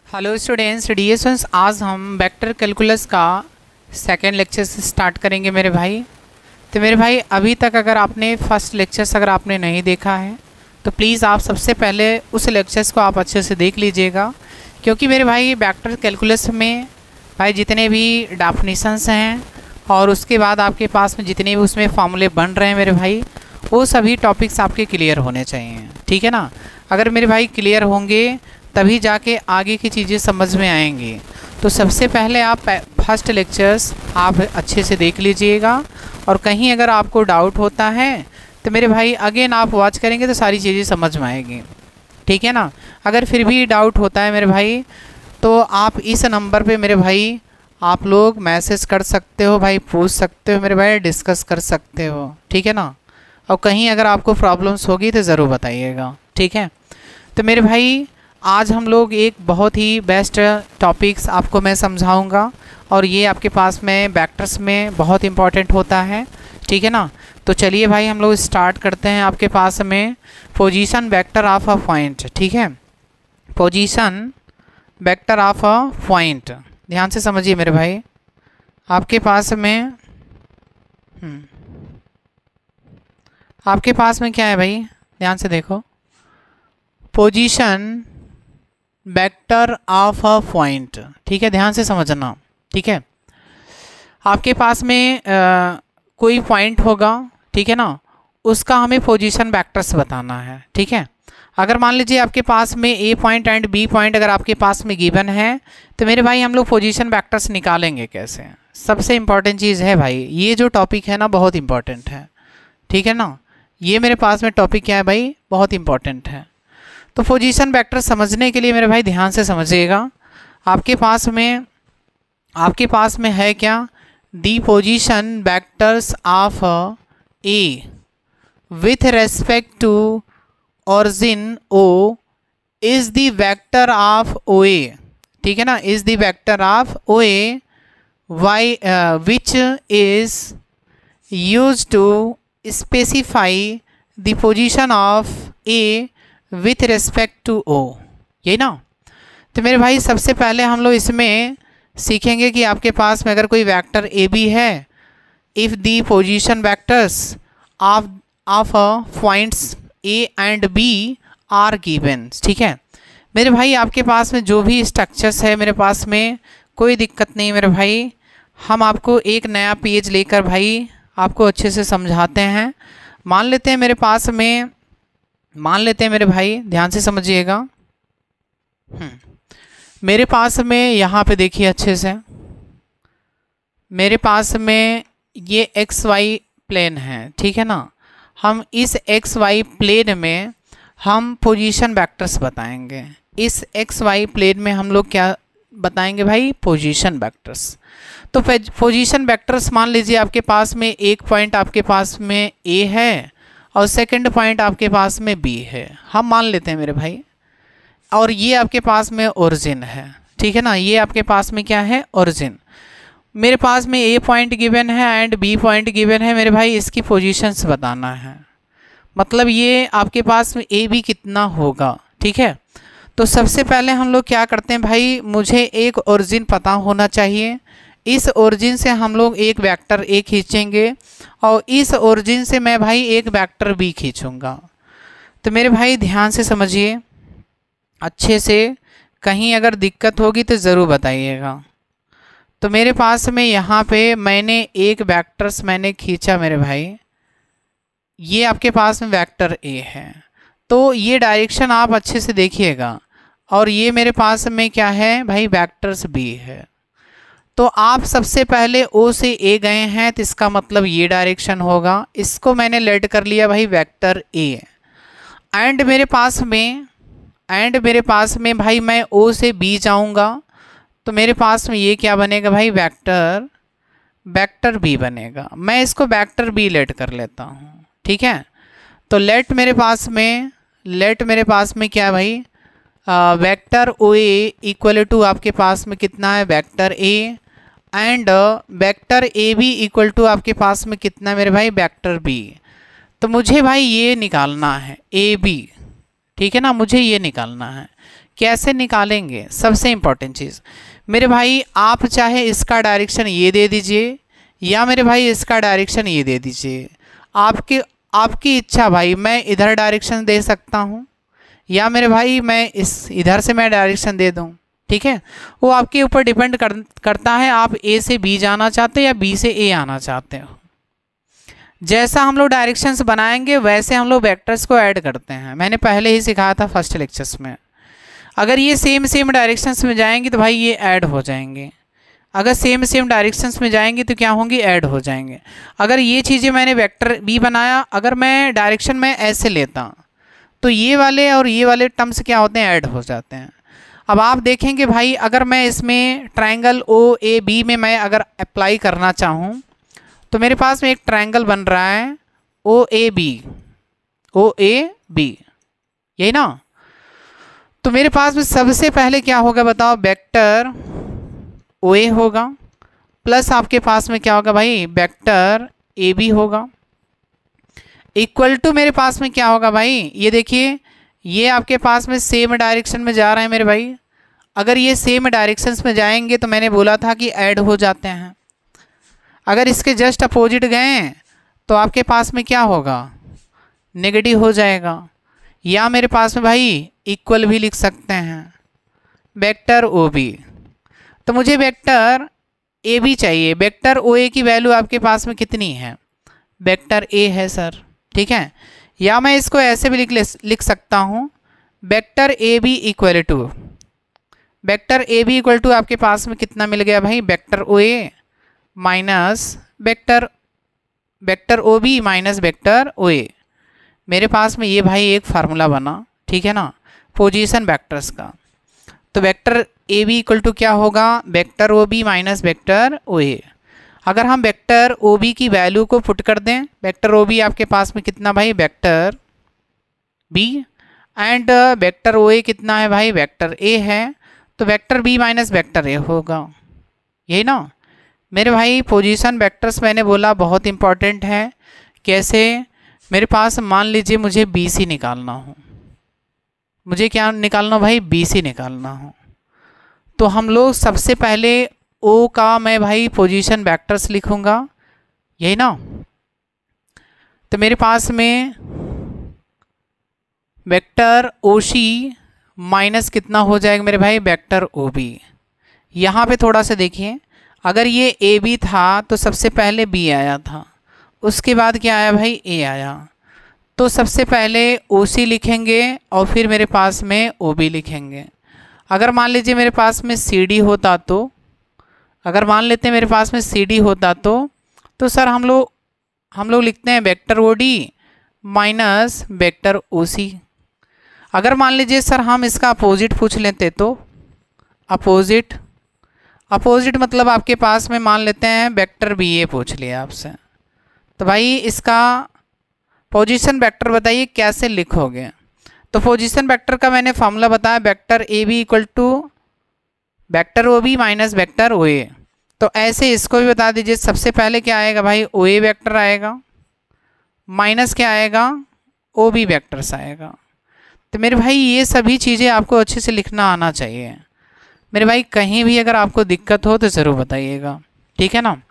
Hello students, dear students, आज हम vector calculus का सेकेंड लेक्चर से स्टार्ट करेंगे मेरे भाई। तो मेरे भाई अभी तक अगर आपने फर्स्ट लेक्चर्स अगर आपने नहीं देखा है तो प्लीज़ आप सबसे पहले उस लेक्चर्स को आप अच्छे से देख लीजिएगा, क्योंकि मेरे भाई वेक्टर कैलकुलस में भाई जितने भी डेफिनेशंस हैं और उसके बाद आपके पास में जितने भी उसमें फॉर्मूले बन रहे हैं मेरे भाई, वो सभी टॉपिक्स आपके क्लियर होने चाहिए। ठीक है ना। अगर मेरे भाई क्लियर होंगे तभी जाके आगे की चीज़ें समझ में आएंगी। तो सबसे पहले आप फर्स्ट लेक्चर्स आप अच्छे से देख लीजिएगा, और कहीं अगर आपको डाउट होता है तो मेरे भाई अगेन आप वॉच करेंगे तो सारी चीज़ें समझ में आएगी। ठीक है ना। अगर फिर भी डाउट होता है मेरे भाई तो आप इस नंबर पे मेरे भाई आप लोग मैसेज कर सकते हो भाई, पूछ सकते हो मेरे भाई, डिस्कस कर सकते हो। ठीक है ना। और कहीं अगर आपको प्रॉब्लम्स होगी तो ज़रूर बताइएगा। ठीक है। तो मेरे भाई आज हम लोग एक बहुत ही बेस्ट टॉपिक्स आपको मैं समझाऊंगा, और ये आपके पास में वेक्टर्स में बहुत इंपॉर्टेंट होता है। ठीक है ना। तो चलिए भाई हम लोग स्टार्ट करते हैं। आपके पास में position vector of a point. ठीक है, position vector of a point, ध्यान से समझिए मेरे भाई। आपके पास में आपके पास में क्या है भाई, ध्यान से देखो। Position vector of a point, ठीक है, ध्यान से समझना। ठीक है, आपके पास में कोई पॉइंट होगा, ठीक है ना, उसका हमें पोजीशन वेक्टर्स बताना है। ठीक है। अगर मान लीजिए आपके पास में ए पॉइंट एंड बी पॉइंट अगर आपके पास में गिवन है तो मेरे भाई हम लोग पोजीशन वेक्टर्स निकालेंगे कैसे। सबसे इम्पॉर्टेंट चीज़ है भाई, ये जो टॉपिक है ना बहुत इंपॉर्टेंट है। ठीक है ना। ये मेरे पास में टॉपिक क्या है भाई, बहुत इंपॉर्टेंट है। तो पोजीशन वेक्टर समझने के लिए मेरे भाई ध्यान से समझिएगा। आपके पास में है क्या, the position vectors of A with respect to origin O is the vector of O A. ठीक है ना, is the vector of O A Y which is use to specify the position of A with respect to O, यही ना। तो मेरे भाई सबसे पहले हम लोग इसमें सीखेंगे कि आपके पास में अगर कोई वेक्टर ए बी है, if the position vectors of points A and B are given. ठीक है मेरे भाई, आपके पास में जो भी स्ट्रक्चर्स है मेरे पास में कोई दिक्कत नहीं मेरे भाई, हम आपको एक नया पेज लेकर भाई आपको अच्छे से समझाते हैं। मान लेते हैं मेरे भाई, ध्यान से समझिएगा। मेरे पास में यहाँ पे देखिए अच्छे से, मेरे पास में ये एक्स वाई प्लेन है। ठीक है ना। हम इस एक्स वाई प्लेन में हम पोजीशन वेक्टर्स बताएंगे। इस एक्स वाई प्लेन में हम लोग क्या बताएंगे भाई, पोजीशन वेक्टर्स। तो पोजीशन वेक्टर्स मान लीजिए आपके पास में एक पॉइंट आपके पास में ए है और सेकंड पॉइंट आपके पास में बी है, हम मान लेते हैं मेरे भाई, और ये आपके पास में ओरिजिन है। ठीक है ना, ये आपके पास में क्या है, ओरिजिन। मेरे पास में ए पॉइंट गिवन है एंड बी पॉइंट गिवन है मेरे भाई, इसकी पोजीशंस बताना है। मतलब ये आपके पास में ए बी कितना होगा। ठीक है। तो सबसे पहले हम लोग क्या करते हैं भाई, मुझे एक ओरिजिन पता होना चाहिए। इस ओरिजिन से हम लोग एक वेक्टर ए खींचेंगे और इस ओरिजिन से मैं भाई एक वेक्टर बी खींचूंगा। तो मेरे भाई ध्यान से समझिए अच्छे से, कहीं अगर दिक्कत होगी तो ज़रूर बताइएगा। तो मेरे पास में यहाँ पे मैंने एक वेक्टर्स मैंने खींचा मेरे भाई, ये आपके पास में वेक्टर ए है, तो ये डायरेक्शन आप अच्छे से देखिएगा, और ये मेरे पास में क्या है भाई, वेक्टर्स बी है। तो आप सबसे पहले ओ से ए गए हैं तो इसका मतलब ये डायरेक्शन होगा, इसको मैंने लेट कर लिया भाई वेक्टर ए। एंड मेरे पास में भाई मैं ओ से बी जाऊंगा तो मेरे पास में ये क्या बनेगा भाई, वेक्टर बी बनेगा। मैं इसको वेक्टर बी लेट कर लेता हूँ। ठीक है। तो लेट मेरे पास में क्या है भाई, vector O A equal to आपके पास में कितना है, vector A, and vector A B equal to आपके पास में कितना है मेरे भाई, वेक्टर बी। तो मुझे भाई ये निकालना है ए बी। ठीक है ना, मुझे ये निकालना है कैसे निकालेंगे, सबसे इम्पोर्टेंट चीज़ मेरे भाई, आप चाहे इसका डायरेक्शन ये दे दीजिए या मेरे भाई इसका डायरेक्शन ये दे दीजिए, आपकी इच्छा भाई। मैं इधर डायरेक्शन दे सकता हूँ या मेरे भाई मैं इधर से मैं डायरेक्शन दे दूँ, ठीक है। वो आपके ऊपर डिपेंड करता है, आप ए से बी जाना चाहते हो या बी से ए आना चाहते हो। जैसा हम लोग डायरेक्शंस बनाएंगे वैसे हम लोग वेक्टर्स को ऐड करते हैं। मैंने पहले ही सिखाया था फर्स्ट लेक्चर्स में। अगर ये सेम डायरेक्शंस में जाएंगे तो भाई ये ऐड हो जाएंगे, अगर सेम डायरेक्शंस में जाएंगे तो क्या होंगे, ऐड हो जाएंगे। अगर ये चीज़ें मैंने वेक्टर बी बनाया, अगर मैं डायरेक्शन में ऐसे लेता तो ये वाले और ये वाले टर्म्स क्या होते हैं, ऐड हो जाते हैं। अब आप देखेंगे भाई, अगर मैं इसमें ट्रायंगल ओ ए बी में मैं अगर अप्लाई करना चाहूँ तो मेरे पास में एक ट्रायंगल बन रहा है ओ ए बी, यही ना। तो मेरे पास में सबसे पहले क्या होगा बताओ, वेक्टर ओ ए होगा प्लस आपके पास में क्या होगा भाई, वेक्टर ए बी होगा, इक्वल टू मेरे पास में क्या होगा भाई, ये देखिए ये आपके पास में सेम डायरेक्शन में जा रहे हैं मेरे भाई। अगर ये सेम डायरेक्शंस में जाएंगे तो मैंने बोला था कि ऐड हो जाते हैं। अगर इसके जस्ट अपोजिट गए तो आपके पास में क्या होगा, नेगेटिव हो जाएगा। या मेरे पास में भाई इक्वल भी लिख सकते हैं, वेक्टर ओ बी। तो मुझे वेक्टर ए बी चाहिए, वेक्टर ओ ए की वैल्यू आपके पास में कितनी है, वेक्टर ए है सर, ठीक है। या मैं इसको ऐसे भी लिख सकता हूँ, vector A B equal to, vector A B equal to आपके पास में कितना मिल गया भाई, vector O A minus vector O B minus vector O A. मेरे पास में ये भाई एक फार्मूला बना, ठीक है ना, पोजीशन वेक्टर्स का। तो vector A B equal to क्या होगा, vector O B minus vector O A. अगर हम वेक्टर ओ बी की वैल्यू को पुट कर दें, वेक्टर ओ बी आपके पास में कितना भाई, vector B, and vector O A कितना है भाई, वेक्टर ए है। तो vector B minus vector A होगा, यही ना मेरे भाई। पोजीशन वेक्टर्स मैंने बोला बहुत इंपॉर्टेंट है। कैसे, मेरे पास मान लीजिए मुझे बी सी निकालना हो, मुझे क्या निकालना भाई, बी सी निकालना हो, तो हम लोग सबसे पहले ओ का मैं भाई पोजीशन वेक्टर्स लिखूंगा, यही ना। तो मेरे पास में वेक्टर ओ सी माइनस कितना हो जाएगा मेरे भाई, वेक्टर ओ बी। यहाँ पे थोड़ा सा देखिए, अगर ये ए बी था तो सबसे पहले बी आया था, उसके बाद क्या आया भाई, ए आया। तो सबसे पहले ओ सी लिखेंगे और फिर मेरे पास में ओ बी लिखेंगे। अगर मान लीजिए मेरे पास में सी डी होता तो, अगर मान लेते हैं मेरे पास में सी डी होता तो सर हम लोग लिखते हैं vector O D minus vector O C. अगर मान लीजिए सर हम इसका अपोजिट पूछ लेते तो, अपोजिट मतलब आपके पास में मान लेते हैं वेक्टर बी ए पूछ लिया आपसे, तो भाई इसका पोजीशन वेक्टर बताइए कैसे लिखोगे। तो पोजीशन वेक्टर का मैंने फॉर्मूला बताया, vector A B equal to vector O B minus vector O A. तो ऐसे इसको भी बता दीजिए, सबसे पहले क्या आएगा भाई, ओ ए वेक्टर आएगा माइनस क्या आएगा, ओ बी वेक्टर्स आएगा। तो मेरे भाई ये सभी चीज़ें आपको अच्छे से लिखना आना चाहिए मेरे भाई। कहीं भी अगर आपको दिक्कत हो तो ज़रूर बताइएगा, ठीक है ना।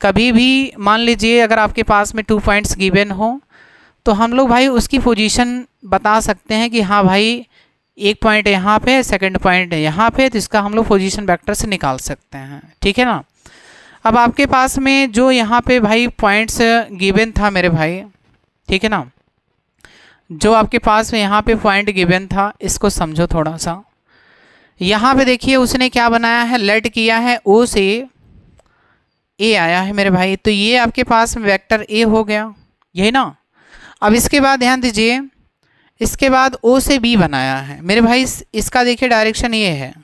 कभी भी मान लीजिए अगर आपके पास में 2 पॉइंट्स गिवन हो तो हम लोग भाई उसकी पोजीशन बता सकते हैं कि हाँ भाई एक पॉइंट यहाँ पे, सेकंड पॉइंट यहाँ पे, तो इसका हम लोग पोजीशन वेक्टर से निकाल सकते हैं, ठीक है ना। अब आपके पास में जो यहाँ पे भाई पॉइंट्स गिवन था मेरे भाई, ठीक है ना, जो आपके पास में यहाँ पे पॉइंट गिवन था, इसको समझो थोड़ा सा। यहाँ पे देखिए उसने क्या बनाया है, लेट किया है ओ से ए आया है मेरे भाई, तो ये आपके पास में वेक्टर ए हो गया, यही ना। अब इसके बाद ध्यान दीजिए, इसके बाद ओ से बी बनाया है मेरे भाई, इसका देखिए डायरेक्शन ये है,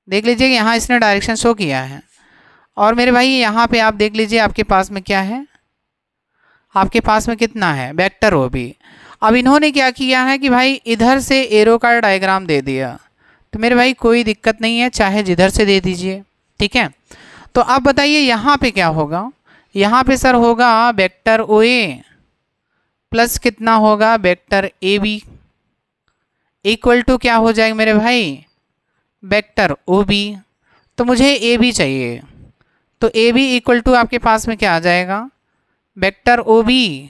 देख लीजिए यहाँ इसने डायरेक्शन शो किया है। और मेरे भाई यहाँ पे आप देख लीजिए आपके पास में क्या है, आपके पास में कितना है, वेक्टर ओ बी। अब इन्होंने क्या किया है कि भाई इधर से एरो का डायग्राम दे दिया, तो मेरे भाई कोई दिक्कत नहीं है, चाहे जिधर से दे दीजिए, ठीक है। तो अब बताइए यहाँ पे क्या होगा, यहाँ पे सर होगा वेक्टर ओ ए प्लस कितना होगा, vector A B equal to क्या हो जाएगा मेरे भाई, वेक्टर ओ बी। तो मुझे ए बी चाहिए, तो ए बी इक्वल टू आपके पास में क्या आ जाएगा, vector O B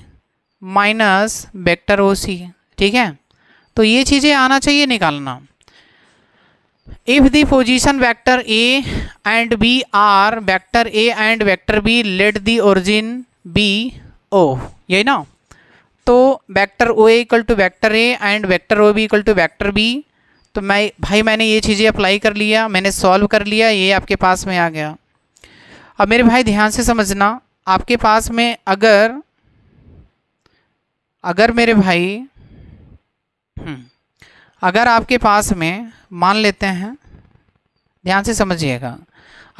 minus vector O C. ठीक है, तो ये चीज़ें आना चाहिए निकालना। If the position vector A and B are vector A and vector B let the origin be O, यही ना। तो vector O equal to vector A and vector O B equal to vector B. तो मैंने ये चीज़ें apply कर लिया, मैंने सॉल्व कर लिया, ये आपके पास में आ गया। अब मेरे भाई ध्यान से समझना, आपके पास में अगर मेरे भाई अगर आपके पास में मान लेते हैं, ध्यान से समझिएगा,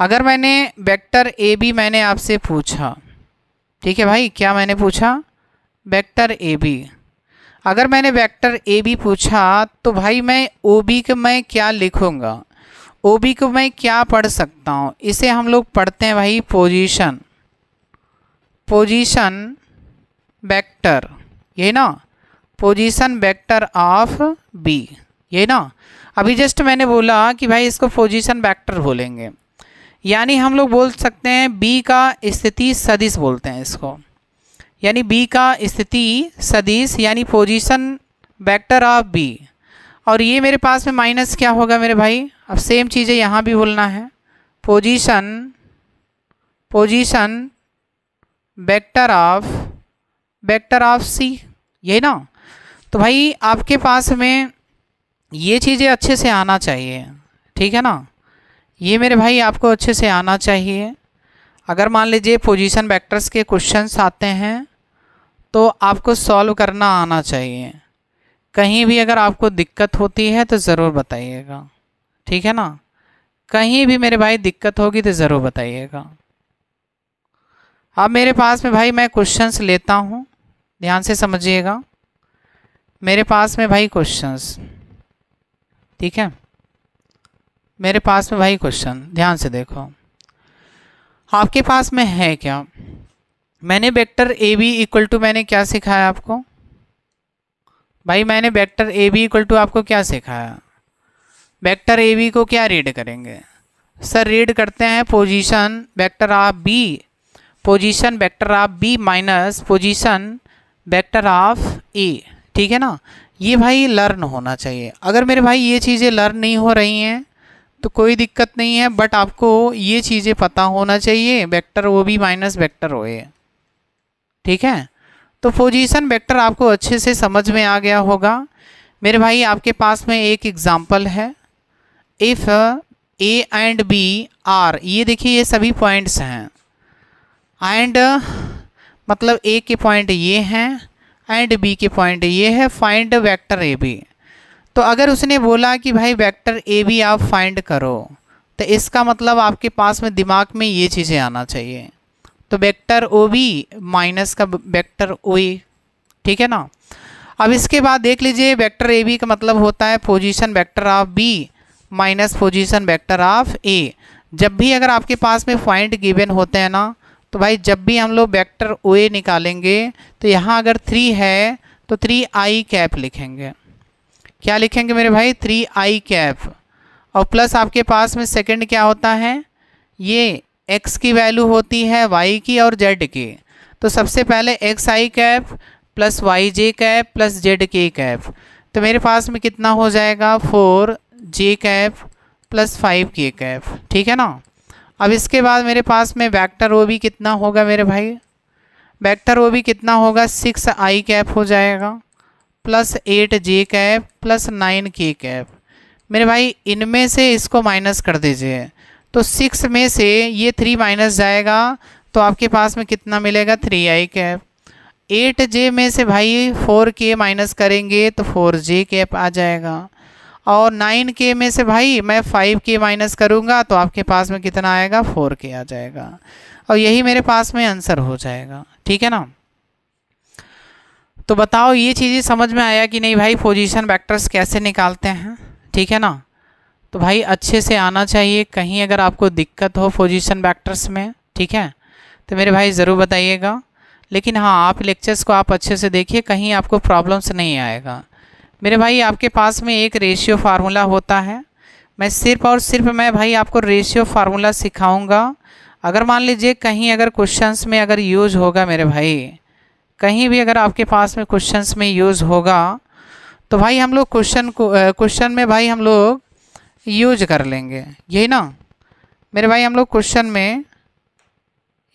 अगर मैंने वेक्टर ए बी मैंने आपसे पूछा, ठीक है भाई, क्या मैंने पूछा, वेक्टर ए बी। अगर मैंने वेक्टर ए बी पूछा तो भाई मैं ओ बी को मैं क्या लिखूँगा, ओ बी को मैं क्या पढ़ सकता हूँ, इसे हम लोग पढ़ते हैं भाई पोजीशन वेक्टर, यही ना, पोजीशन वेक्टर ऑफ बी, यही ना। अभी जस्ट मैंने बोला कि भाई इसको पोजीशन वेक्टर बोलेंगे, यानी हम लोग बोल सकते हैं बी का स्थिति सदिश बोलते हैं इसको, यानी बी का स्थिति सदिश यानी पोजीशन वेक्टर ऑफ बी। और ये मेरे पास में माइनस क्या होगा मेरे भाई, अब सेम चीज़ें यहाँ भी बोलना है, पोजीशन वेक्टर ऑफ सी, यही ना। तो भाई आपके पास में ये चीज़ें अच्छे से आना चाहिए, ठीक है ना, ये मेरे भाई आपको अच्छे से आना चाहिए। अगर मान लीजिए पोजीशन वेक्टर्स के क्वेश्चंस आते हैं तो आपको सॉल्व करना आना चाहिए। कहीं भी अगर आपको दिक्कत होती है तो ज़रूर बताइएगा, ठीक है ना, कहीं भी मेरे भाई दिक्कत होगी तो ज़रूर बताइएगा। अब मेरे पास में भाई मैं क्वेश्चंस लेता हूँ, ध्यान से समझिएगा, मेरे पास में भाई क्वेश्चंस, ठीक है, मेरे पास में भाई क्वेश्चन ध्यान से देखो, आपके पास में है क्या, मैंने vector A B equal to मैंने क्या सिखाया आपको भाई, मैंने vector A B equal to आपको क्या सिखाया, वेक्टर ए बी को क्या रीड करेंगे सर, रीड करते हैं position vector of B minus position vector of A, ठीक है ना। ये भाई लर्न होना चाहिए। अगर मेरे भाई ये चीज़ें लर्न नहीं हो रही हैं तो कोई दिक्कत नहीं है, बट आपको ये चीज़ें पता होना चाहिए, vector O B minus vector O A, ठीक है। तो पोजीशन वेक्टर आपको अच्छे से समझ में आ गया होगा। मेरे भाई आपके पास में एक एग्जांपल है, if A and B are, ये देखिए ये सभी पॉइंट्स हैं, एंड मतलब ए के पॉइंट ये हैं एंड बी के पॉइंट ये है, फाइंड वेक्टर ए बी। तो अगर उसने बोला कि भाई वेक्टर ए बी आप फाइंड करो, तो इसका मतलब आपके पास में दिमाग में ये चीज़ें आना चाहिए, तो वेक्टर ओ बी माइनस का वेक्टर ओ ए, ठीक है ना। अब इसके बाद देख लीजिए वेक्टर ए बी का मतलब होता है position vector of B minus position vector of A. जब भी अगर आपके पास में पॉइंट गिवन होते हैं ना, तो भाई जब भी हम लोग वेक्टर ओ ए निकालेंगे तो यहाँ अगर 3 है तो 3i कैप लिखेंगे, क्या लिखेंगे मेरे भाई, 3i कैप, और प्लस आपके पास में सेकंड क्या होता है, ये x की वैल्यू होती है y की और z की। तो सबसे पहले xi cap plus yj cap plus zk cap, तो मेरे पास में कितना हो जाएगा 4j cap plus 5k cap, ठीक है ना। अब इसके बाद मेरे पास में वेक्टर ओ बी कितना होगा मेरे भाई, वेक्टर ओ बी कितना होगा 6i कैप हो जाएगा plus 8j cap plus 9k cap. मेरे भाई इनमें से इसको माइनस कर दीजिए, तो 6 में से ये 3 माइनस जाएगा तो आपके पास में कितना मिलेगा 3i कैप। 8j में से भाई 4k माइनस करेंगे तो 4j कैप आ जाएगा, और 9k में से भाई मैं 5k माइनस करूँगा तो आपके पास में कितना आएगा 4k आ जाएगा, और यही मेरे पास में आंसर हो जाएगा, ठीक है ना। तो बताओ ये चीज़ें समझ में आया कि नहीं भाई, पोजीशन वेक्टर्स कैसे निकालते हैं, ठीक है ना। तो भाई अच्छे से आना चाहिए, कहीं अगर आपको दिक्कत हो पोजीशन वेक्टर्स में, ठीक है, तो मेरे भाई ज़रूर बताइएगा। लेकिन हाँ, आप लेक्चर्स को आप अच्छे से देखिए, कहीं आपको प्रॉब्लम्स नहीं आएगा। मेरे भाई आपके पास में एक रेशियो फार्मूला होता है। मैं सिर्फ और सिर्फ मैं भाई आपको रेशियो फार्मूला सिखाऊंगा। अगर मान लीजिए कहीं अगर क्वेश्चंस में अगर यूज होगा मेरे भाई, कहीं भी अगर आपके पास में क्वेश्चंस में यूज होगा तो भाई हम लोग क्वेश्चन में भाई हम लोग यूज कर लेंगे, यही ना मेरे भाई, हम लोग क्वेश्चन में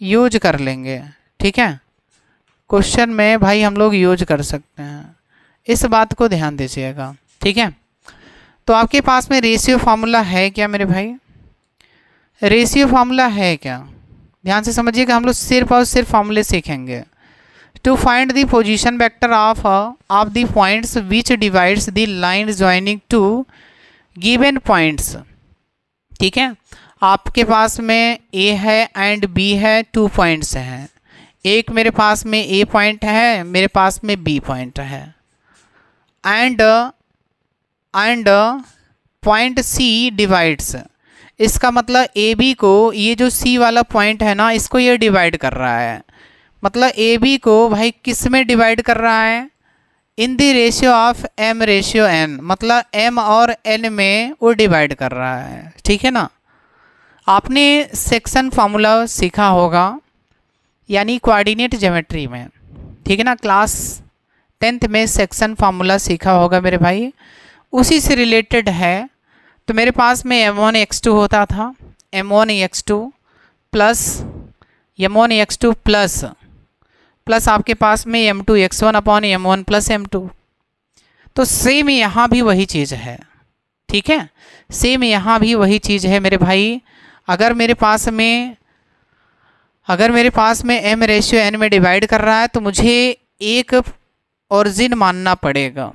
यूज कर लेंगे। ठीक है, क्वेश्चन में भाई हम लोग यूज कर सकते हैं, इस बात को ध्यान दीजिएगा। ठीक है, तो आपके पास में रेशियो फार्मूला है क्या मेरे भाई? रेशियो फार्मूला है क्या? ध्यान से समझिएगा, हम लोग सिर्फ और सिर्फ फार्मूले सीखेंगे। To find the position vector of the points which divides the line joining two given points. ठीक है, आपके पास में ए है एंड बी है, 2 पॉइंट्स हैं। एक मेरे पास में ए पॉइंट है, मेरे पास में बी पॉइंट है, एंड पॉइंट सी डिवाइड्स। इसका मतलब ए बी को, ये जो सी वाला पॉइंट है ना, इसको ये डिवाइड कर रहा है। मतलब ए बी को भाई किस में डिवाइड कर रहा है? In the ratio of M ratio N, मतलब एम और एन में वो डिवाइड कर रहा है। ठीक है ना, आपने सेक्शन फार्मूला सीखा होगा, यानी कोऑर्डिनेट ज्योमेट्री में। ठीक है ना, क्लास 10th में सेक्शन फार्मूला सीखा होगा मेरे भाई, उसी से रिलेटेड है। तो मेरे पास में m1 x2 होता था, m1 x2 plus m1 x2 plus आपके पास में m2 x1 upon m1 plus m2। तो सेम यहाँ भी वही चीज़ है। ठीक है, सेम यहाँ भी वही चीज़ है मेरे भाई। अगर मेरे पास में m रेशियो n में डिवाइड कर रहा है तो मुझे एक ओरिजिन मानना पड़ेगा।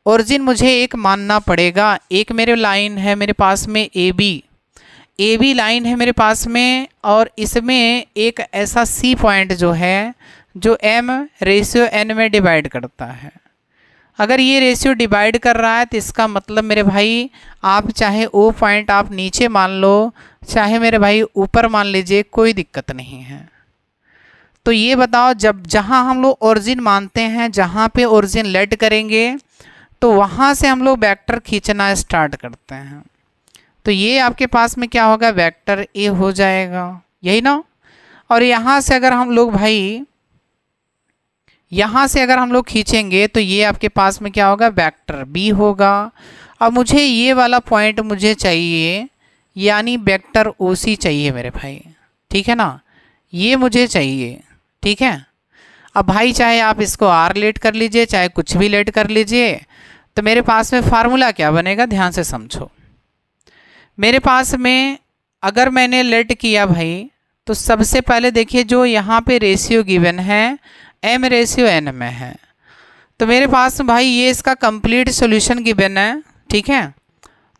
ओरिजिन मुझे एक मानना पड़ेगा। एक मेरे लाइन है मेरे पास में ए बी लाइन है मेरे पास में, और इसमें एक ऐसा सी पॉइंट जो है जो m रेशियो n में डिवाइड करता है। अगर ये रेशियो डिवाइड कर रहा है तो इसका मतलब मेरे भाई आप चाहे ओ पॉइंट आप नीचे मान लो, चाहे मेरे भाई ऊपर मान लीजिए, कोई दिक्कत नहीं है। तो ये बताओ, जब जहाँ हम लोग ओरिजिन मानते हैं, जहाँ पे ओरिजिन लेट करेंगे तो वहाँ से हम लोग वेक्टर खींचना स्टार्ट करते हैं। तो ये आपके पास में क्या होगा? वेक्टर ए हो जाएगा, यही ना। और यहाँ से अगर हम लोग भाई खींचेंगे तो ये आपके पास में क्या होगा? वेक्टर बी होगा। अब मुझे ये वाला पॉइंट मुझे चाहिए, यानी वेक्टर ओ सी चाहिए मेरे भाई। ठीक है ना, ये मुझे चाहिए। ठीक है, अब भाई चाहे आप इसको आर लेट कर लीजिए, चाहे कुछ भी लेट कर लीजिए, तो मेरे पास में फार्मूला क्या बनेगा? ध्यान से समझो। मेरे पास में अगर मैंने लेट किया भाई, तो सबसे पहले देखिए जो यहाँ पे रेशियो गिवन है m रेशियो n में है, तो मेरे पास भाई ये इसका कंप्लीट सॉल्यूशन गिवन है। ठीक है,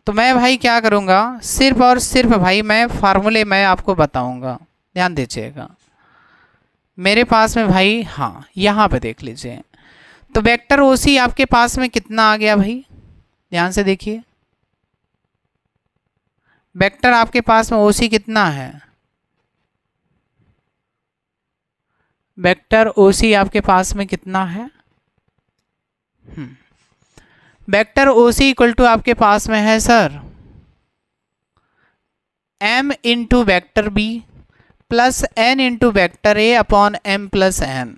तो मैं भाई क्या करूँगा? सिर्फ और सिर्फ भाई मैं फार्मूले में आपको बताऊँगा, ध्यान दीजिएगा। मेरे पास में भाई, हाँ यहाँ पे देख लीजिए, तो वेक्टर ओ सी आपके पास में कितना आ गया भाई? ध्यान से देखिए, वेक्टर आपके पास में ओ सी कितना है? वेक्टर ओ सी आपके पास में कितना है? Vector O C equal to आपके पास में है sir m into vector B plus n into vector A upon m plus n।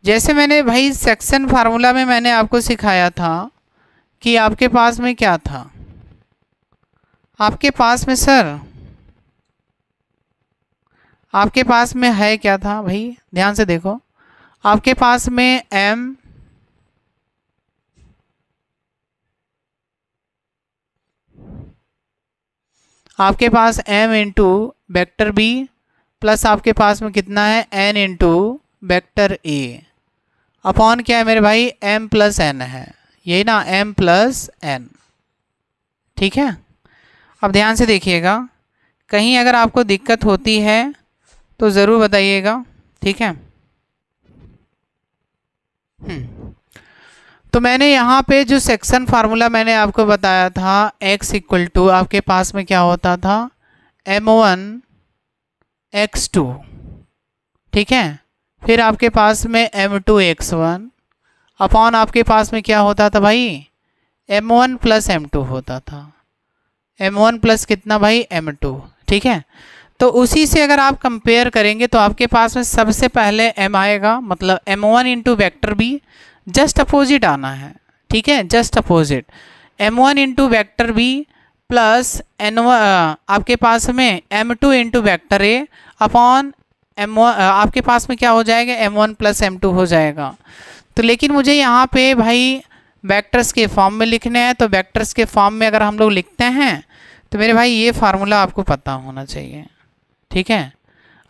जैसे मैंने भाई सेक्शन फार्मूला में मैंने आपको सिखाया था कि आपके पास में क्या था? आपके पास में सर, आपके पास में है क्या था भाई? ध्यान से देखो, आपके पास में m आपके पास m into vector B plus आपके पास में कितना है? n into vector A upon क्या है मेरे भाई? m प्लस n है, यही ना, m प्लस n। ठीक है, अब ध्यान से देखिएगा, कहीं अगर आपको दिक्कत होती है तो ज़रूर बताइएगा। ठीक है, तो मैंने यहाँ पे जो सेक्शन फार्मूला मैंने आपको बताया था, x इक्वल टू आपके पास में क्या होता था? m1 x2। ठीक है, फिर आपके पास में m2 x1 अपॉन आपके पास में क्या होता था भाई, m1 प्लस m2 होता था, m1 प्लस कितना भाई m2, ठीक है। तो उसी से अगर आप कंपेयर करेंगे तो आपके पास में सबसे पहले m आएगा, मतलब m1 into vector B, just opposite आना है, ठीक है, just opposite m1 into vector B plus आपके पास में m2 into vector A upon m1, आपके पास में क्या हो जाएगा, m1 प्लस m2 हो जाएगा। तो लेकिन मुझे यहाँ पे भाई वेक्टर्स के फॉर्म में लिखने हैं, तो वेक्टर्स के फॉर्म में अगर हम लोग लिखते हैं तो मेरे भाई ये फार्मूला आपको पता होना चाहिए, ठीक है।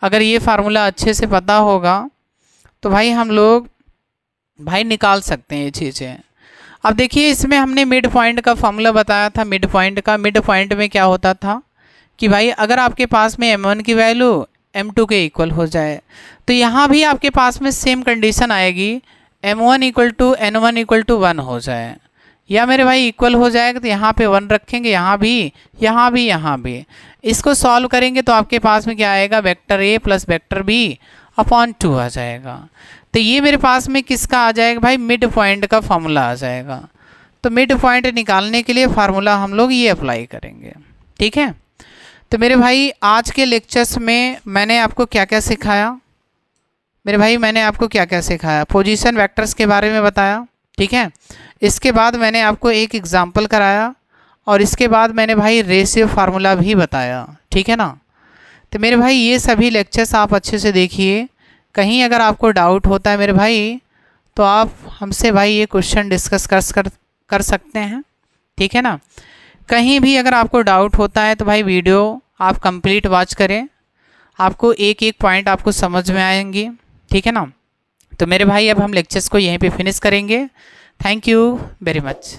अगर ये फार्मूला अच्छे से पता होगा तो भाई हम लोग भाई निकाल सकते हैं ये चीज़ें। अब देखिए इसमें हमने मिड पॉइंट का फॉर्मूला बताया था, मिड पॉइंट में क्या होता था कि भाई अगर आपके पास में m1 की वैल्यू m2 के इक्वल हो जाए तो यहाँ भी आपके पास में सेम कंडीशन आएगी, m1 equal to n1 equal to 1 हो जाए, या मेरे भाई इक्वल हो जाएगा तो यहाँ पे 1 रखेंगे, यहाँ भी, यहाँ भी, यहाँ भी। इसको सॉल्व करेंगे तो आपके पास में क्या आएगा, vector A plus vector B upon 2 आ जाएगा। तो ये मेरे पास में किसका आ जाएगा भाई, मिड पॉइंट का फॉर्मूला आ जाएगा। तो मिड पॉइंट निकालने के लिए फार्मूला हम लोग ये अप्लाई करेंगे, ठीक है। तो मेरे भाई आज के लेक्चर्स में मैंने आपको क्या क्या सिखाया, मेरे भाई मैंने आपको क्या क्या सिखाया, पोजीशन वेक्टर्स के बारे में बताया, ठीक है। इसके बाद मैंने आपको एक एग्जाम्पल कराया और इसके बाद मैंने भाई रेशियो फार्मूला भी बताया, ठीक है ना। तो मेरे भाई ये सभी लेक्चर्स आप अच्छे से देखिए, कहीं अगर आपको डाउट होता है मेरे भाई तो आप हमसे भाई ये क्वेश्चन डिस्कस कर सकते हैं, ठीक है ना। कहीं भी अगर आपको डाउट होता है तो भाई वीडियो आप कंप्लीट वॉच करें, आपको एक एक पॉइंट आपको समझ में आएंगे, ठीक है ना। तो मेरे भाई अब हम लेक्चर्स को यहीं पे फिनिश करेंगे। Thank you very much.